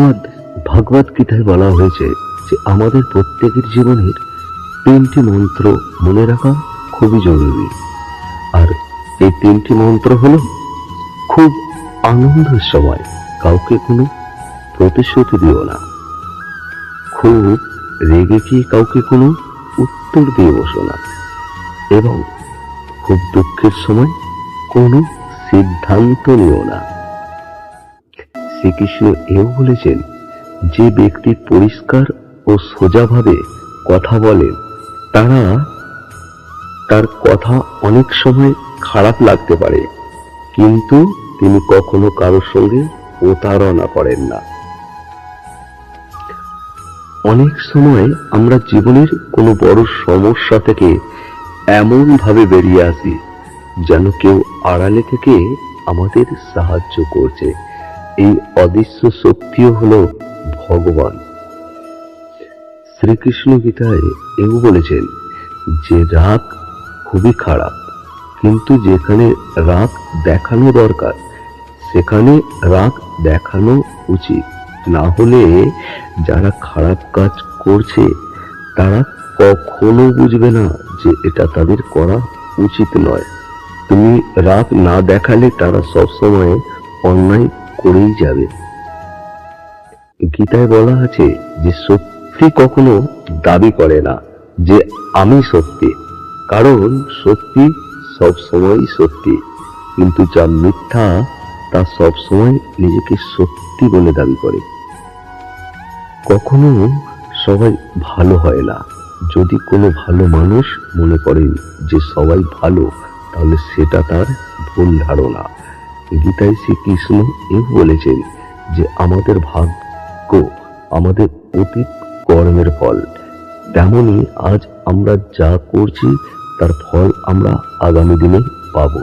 শ্রীমদ্ ভগবত গীতায় বলা হয়েছে যে আমাদের প্রত্যেকের জীবনের 3টি মন্ত্র মনে রাখা খুবই জরুরি। আর এই 3টি মন্ত্র হলো, খুব আনন্দের সময় কাউকে কোনো প্রতিশ্রুতি দিও না, খুব রেগে গিয়ে কাউকে কোনো উত্তর দিয়ে বসো না, এবং খুব দুঃখের সময় কোনো সিদ্ধান্ত নিও না। শ্রীকৃষ্ণ এও বলেছেন, যে ব্যক্তি পরিষ্কার ও সোজাভাবে কথা বলেন তার কথা অনেক সময় খারাপ লাগতে পারে, কিন্তু তিনি কখনো কারোর সঙ্গে প্রতারণা করেন না। অনেক সময় আমরা জীবনের কোনো বড় সমস্যা থেকে এমন ভাবে বেরিয়ে আসি যেন কেউ আড়ালে থেকে আমাদের সাহায্য করছে। এই অদৃশ্য শক্তিও হলো ভগবান। শ্রীকৃষ্ণ গীতায় এও বলেছেন যে রাগ খুবই খারাপ, কিন্তু যেখানে রাগ দেখানো দরকার সেখানে রাগ দেখানো উচিত। না হলে যারা খারাপ কাজ করছে তারা কখনো বুঝবে না যে এটা তাদের করা উচিত নয়। তুমি রাগ না দেখালে তারা সবসময় অন্যায় করেই যাবে। গীতায় বলা আছে যে সত্যি কখনো দাবি করে না যে আমি সত্যি, কারণ সত্যি সবসময় সত্যি, কিন্তু যা মিথ্যা তা সবসময় নিজেকে সত্যি বলে দাবি করে। কখনো সবাই ভালো হয় না। যদি কোনো ভালো মানুষ মনে করেন যে সবাই ভালো, তাহলে সেটা তার ভুল ধারণা। গীতায় শ্রীকৃষ্ণ এও বলেছেন যে আমাদের ভাগ্য আমাদের অতীত কর্মের ফল, তেমনি আজ আমরা যা করছি তার ফল আমরা আগামী দিনে পাবো।